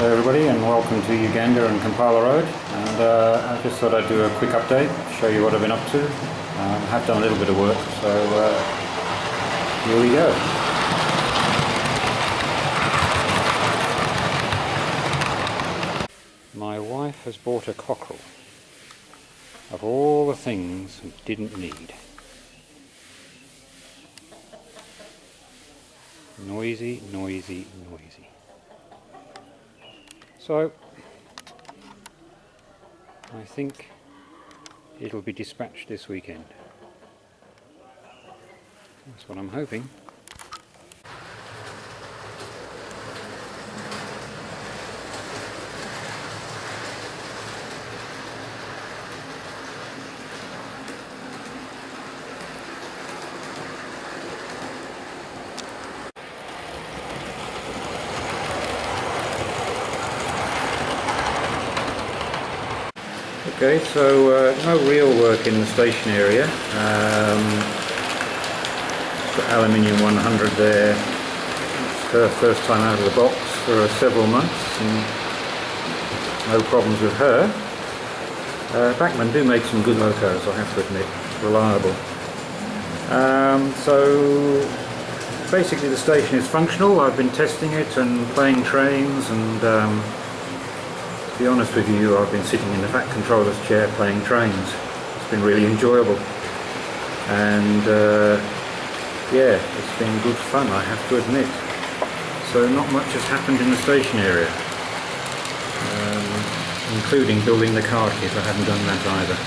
Hello everybody and welcome to Uganda and Kampala Road, and I just thought I'd do a quick update, show you what I've been up to. I have done a little bit of work, so here we go. My wife has bought a cockerel. Of all the things we didn't need. Noisy, noisy, noisy. So, I think it'll be dispatched this weekend. That's what I'm hoping. Okay, so no real work in the station area. Got aluminium 100 there. It's her first time out of the box for several months, and no problems with her. Bachmann do make some good locos, I have to admit, reliable. So basically the station is functional. I've been testing it and playing trains, and to be honest with you, I've been sitting in the Fat Controller's chair playing trains. It's been really enjoyable, and yeah, it's been good fun, I have to admit. So not much has happened in the station area, including building the car kit. I haven't done that either.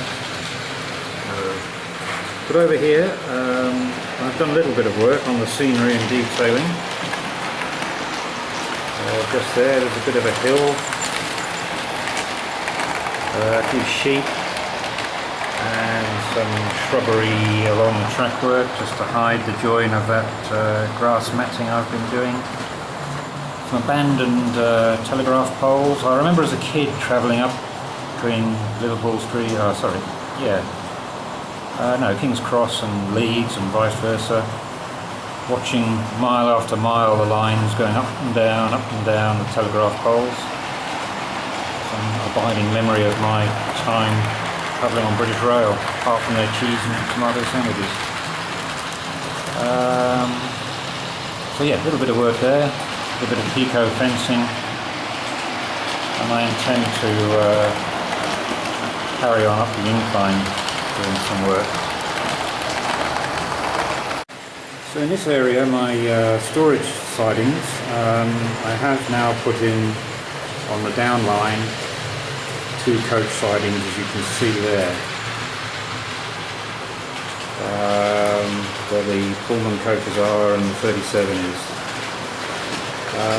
But over here, I've done a little bit of work on the scenery and detailing. Just there's a bit of a hill. A few sheep and some shrubbery along the track work just to hide the join of that grass matting I've been doing. Some abandoned telegraph poles. I remember as a kid travelling up between Liverpool Street, King's Cross and Leeds and vice versa, watching mile after mile the lines going up and down the telegraph poles. Abiding memory of my time travelling on British Rail, apart from their cheese and tomato sandwiches. So yeah, a little bit of work there, a little bit of pico fencing, and I intend to carry on up the incline doing some work. So in this area, my storage sidings, I have now put in on the down line 2 coach sidings, as you can see there, where the Pullman coaches are and the 37 is.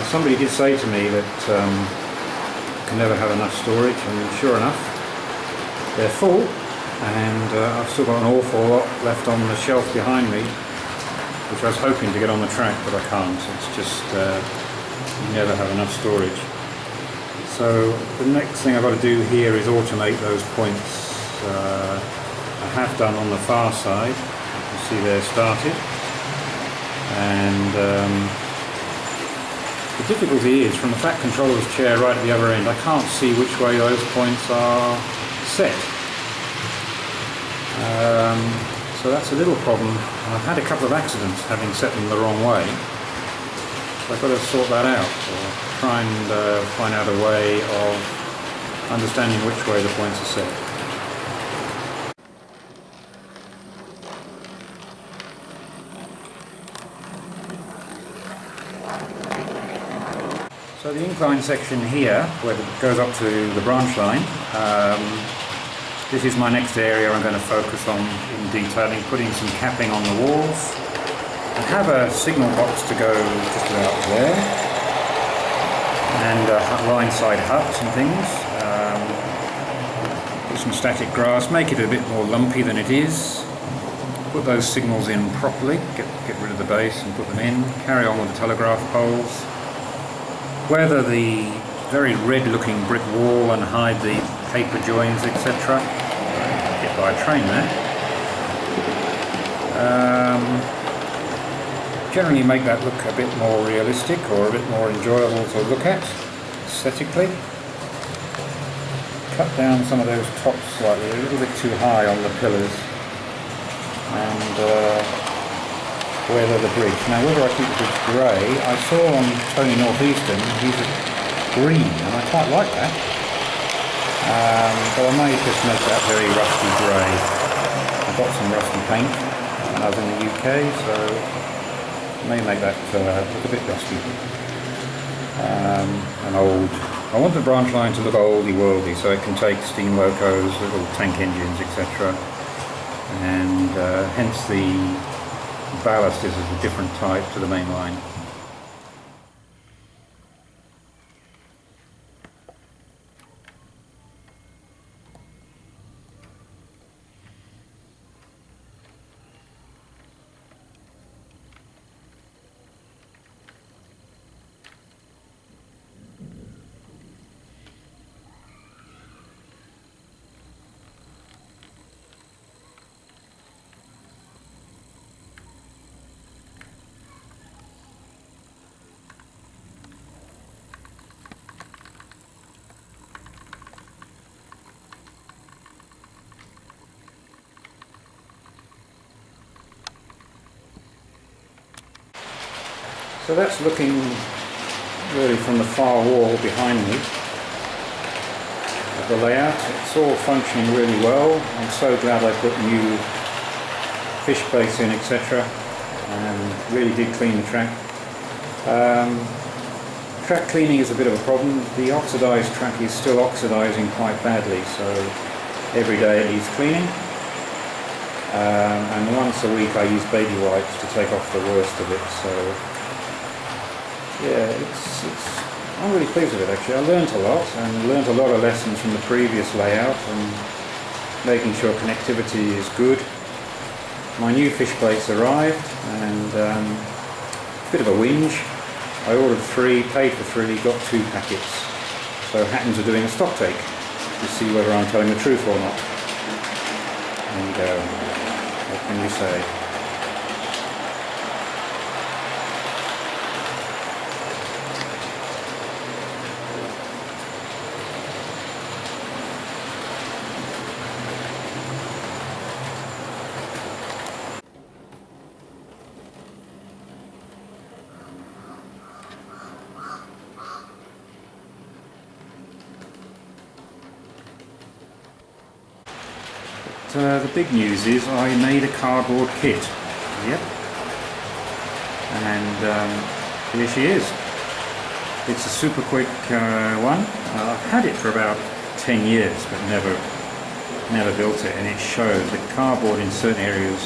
Somebody did say to me that you can never have enough storage, and sure enough, they're full, and I've still got an awful lot left on the shelf behind me, which I was hoping to get on the track, but I can't. It's just, you never have enough storage. So the next thing I've got to do here is automate those points. I have done on the far side. You can see they're started. And the difficulty is, from the Fat Controller's chair right at the other end, I can't see which way those points are set. So that's a little problem. I've had a couple of accidents having set them the wrong way. So I've got to sort that out, or try and find out a way of understanding which way the points are set. So the incline section here, where it goes up to the branch line, this is my next area I'm going to focus on in detailing, putting some capping on the walls. I have a signal box to go just about there, and line-side huts and things. Put some static grass, make it a bit more lumpy than it is. Put those signals in properly, get rid of the base and put them in. Carry on with the telegraph poles. Weather the very red-looking brick wall and hide the paper joins, etc. Hit by a train there. Generally make that look a bit more realistic or a bit more enjoyable to look at. aesthetically. Cut down some of those tops slightly, a little bit too high on the pillars, and weather the bridge. Now whether I keep the bridge grey, I saw on Tony Northeastern he's green, and I quite like that. But I may just make that very rusty grey. I've got some rusty paint when I was in the UK, so I may make that look a bit rusty. An old. I want the branch line to look oldie-worldy, so it can take steam locos, little tank engines, etc. And hence the ballast is of a different type to the main line. So that's looking really from the far wall behind me at the layout. It's all functioning really well. I'm so glad I put new fish plates in, etc. and really did clean the track. Track cleaning is a bit of a problem. The oxidised track is still oxidising quite badly, so every day it needs cleaning. And once a week I use baby wipes to take off the worst of it. So yeah, I'm really pleased with it actually. I learnt a lot, and learnt a lot of lessons from the previous layout, and making sure connectivity is good. My new fish plates arrived, and a bit of a whinge. I ordered 3, paid for 3, got 2 packets. So Hattons are doing a stock take to see whether I'm telling the truth or not. There you go. What can you say? The big news is I made a cardboard kit. Yep. And here she is. It's a super quick one. I've had it for about 10 years but never built it, and it showed that cardboard in certain areas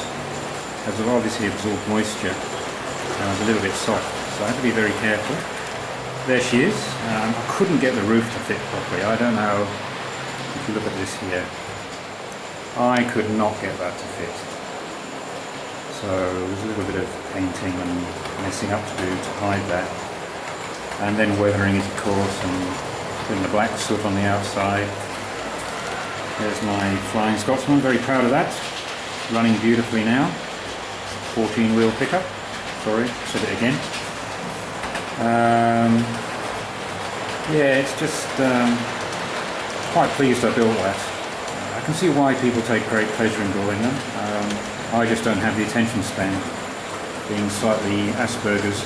has obviously absorbed moisture. It's a little bit soft, so I have to be very careful. There she is. I couldn't get the roof to fit properly. I don't know if you look at this here. I could not get that to fit. So there's a little bit of painting and messing up to do to hide that. And then weathering it, of course, and putting the black soot on the outside. There's my Flying Scotsman, very proud of that. Running beautifully now. 14-wheel pickup. Sorry, said it again. Yeah, it's just quite pleased I built that. I can see why people take great pleasure in building them. I just don't have the attention span, being slightly Asperger's.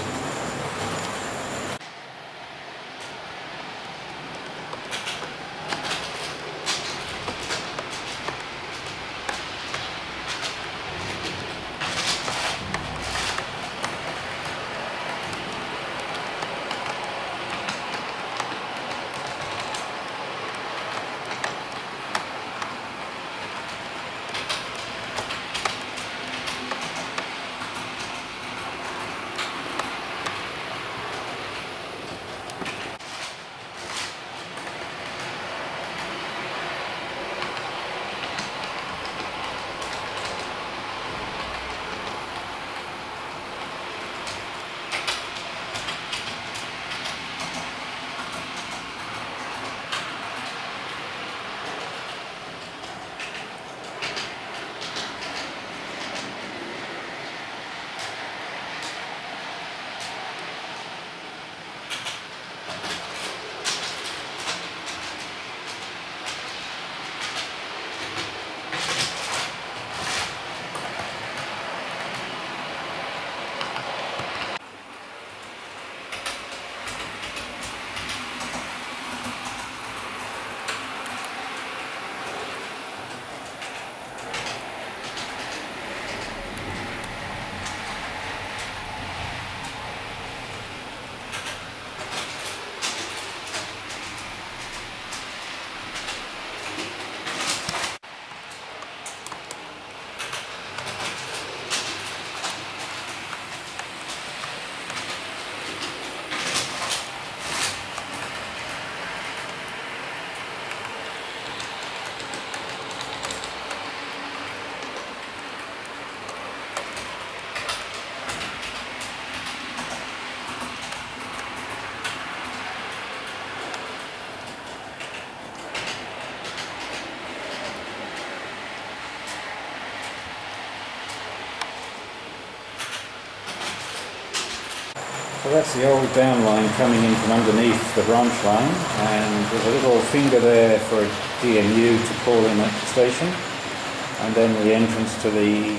So that's the old downline coming in from underneath the branch line, and there's a little finger there for a DMU to call in at the station, and then the entrance to the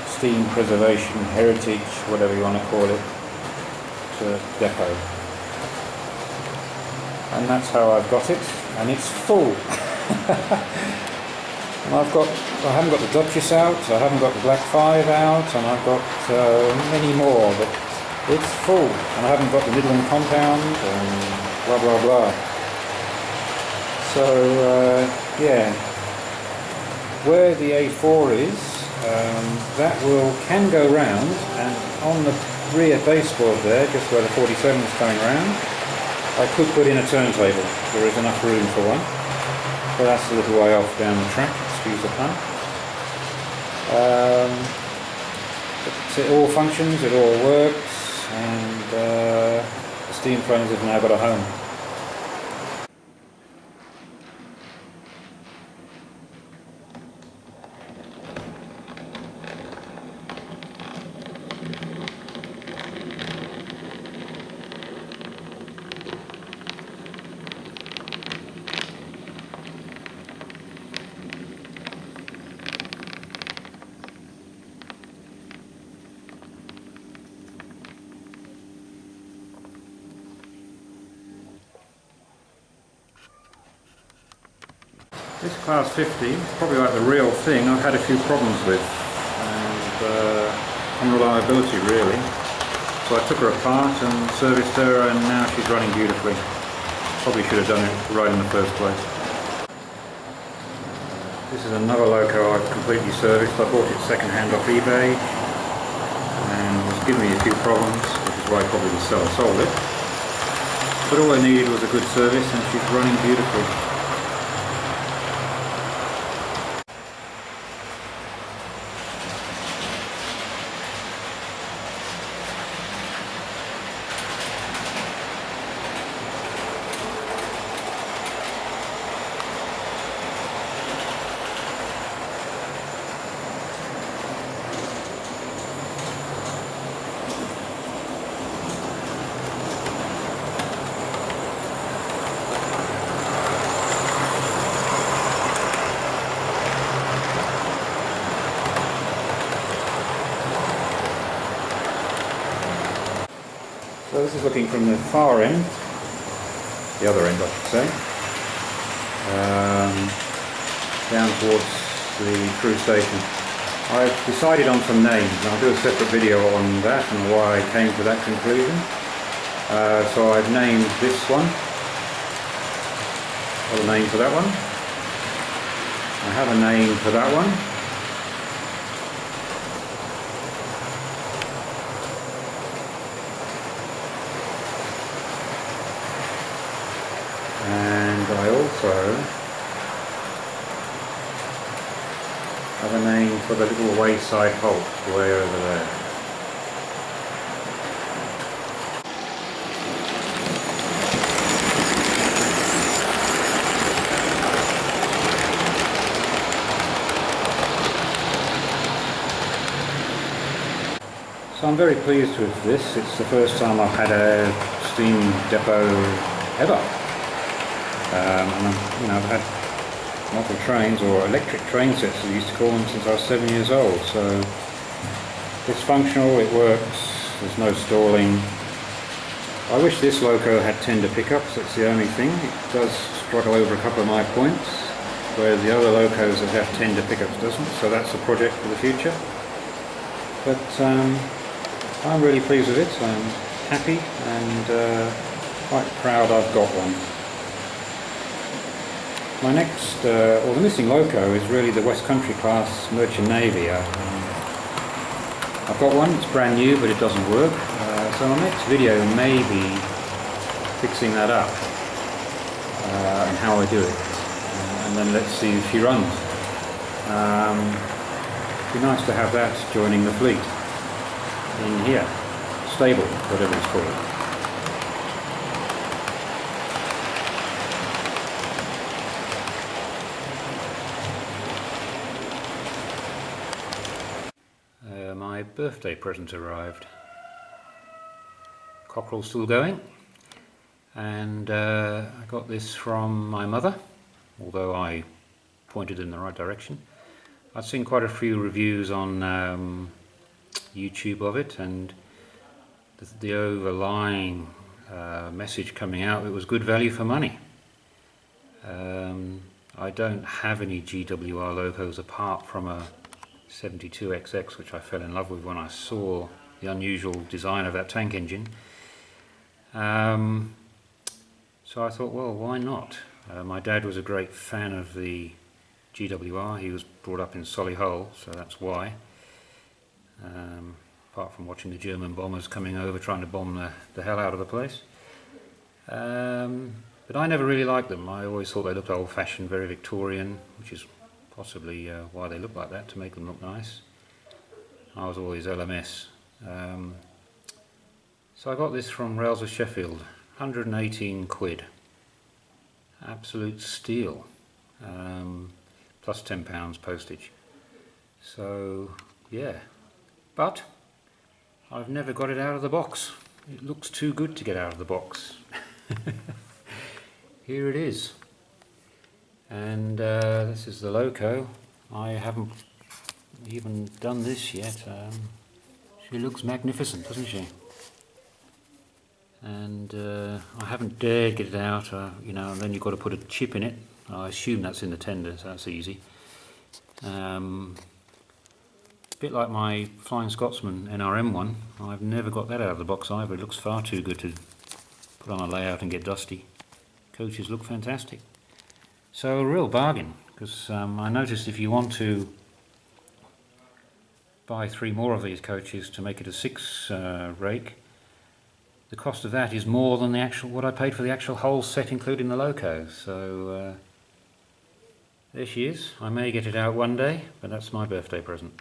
steam preservation heritage, whatever you want to call it, to depot. And that's how I've got it, and it's full. And I haven't got the Duchess out, I haven't got the Black 5 out, and I've got many more, but it's full, and I haven't got the Midland compound, and blah blah blah. So yeah, where the A4 is, that can go round, and on the rear baseboard there, just where the 47 is coming round, I could put in a turntable. There is enough room for one, but that's a little way off down the track, excuse the pun. But it all functions, it all works, and the steam trains have now got a home. This class 50 is probably like the real thing I've had a few problems with, and unreliability really. So I took her apart and serviced her, and now she's running beautifully. Probably should have done it right in the first place. This is another loco I've completely serviced. I bought it second hand off eBay, and it's given me a few problems, which is why probably the seller sold it. But all I needed was a good service, and she's running beautifully. So this is looking from the far end, the other end I should say, down towards the crew station. I've decided on some names, and I'll do a separate video on that and why I came to that conclusion. So I've named this one, got a name for that one, I have a name for that one, and I also have a name for the little wayside halt way over there. So I'm very pleased with this. It's the first time I've had a steam depot ever. And I've had model trains, or electric train sets as we used to call them, since I was 7 years old. So it's functional, it works, there's no stalling. I wish this loco had tender pickups, that's the only thing. It does struggle over a couple of my points, whereas the other locos that have tender pickups doesn't, so that's a project for the future. But I'm really pleased with it, I'm happy and quite proud I've got one. My next, or the missing loco, is really the West Country class Merchant Navy. I've got one, it's brand new, but it doesn't work. So my next video may be fixing that up and how I do it. And then let's see if she runs. It'd be nice to have that joining the fleet in here, stable, whatever it's called. My birthday present arrived. cockerel still going, and I got this from my mother, although I pointed in the right direction. I've seen quite a few reviews on YouTube of it, and the overlying message coming out, it was good value for money. I don't have any GWR locos apart from a 72XX, which I fell in love with when I saw the unusual design of that tank engine. So I thought, well, why not? My dad was a great fan of the GWR. He was brought up in Solihull, so that's why. Apart from watching the German bombers coming over trying to bomb the hell out of the place. But I never really liked them. I always thought they looked old-fashioned, very Victorian, which is possibly why they look like that, to make them look nice. I was always LMS. So I got this from Rails of Sheffield, 118 quid. Absolute steal, plus £10 postage. So yeah, but I've never got it out of the box. It looks too good to get out of the box. Here it is, and this is the loco. I haven't even done this yet. She looks magnificent, doesn't she? And I haven't dared get it out, you know, and then you've got to put a chip in it. I assume that's in the tender, so that's easy. A bit like my Flying Scotsman NRM one, I've never got that out of the box either. It looks far too good to put on a layout and get dusty. Coaches look fantastic. So a real bargain, because I noticed if you want to buy 3 more of these coaches to make it a 6 rake, the cost of that is more than the actual what I paid for the actual whole set, including the loco. So there she is. I may get it out one day, but that's my birthday present.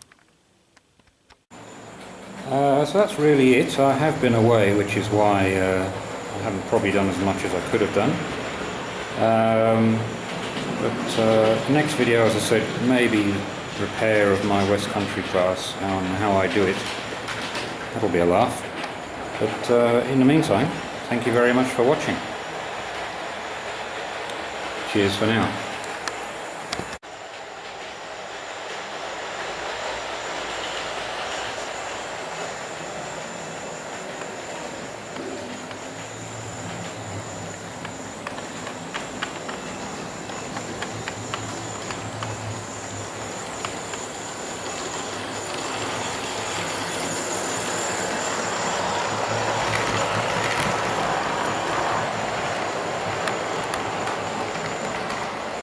So that's really it. I have been away, which is why I haven't probably done as much as I could have done. But next video, as I said, maybe repair of my West Country class and how I do it. That'll be a laugh. But in the meantime, thank you very much for watching. Cheers for now.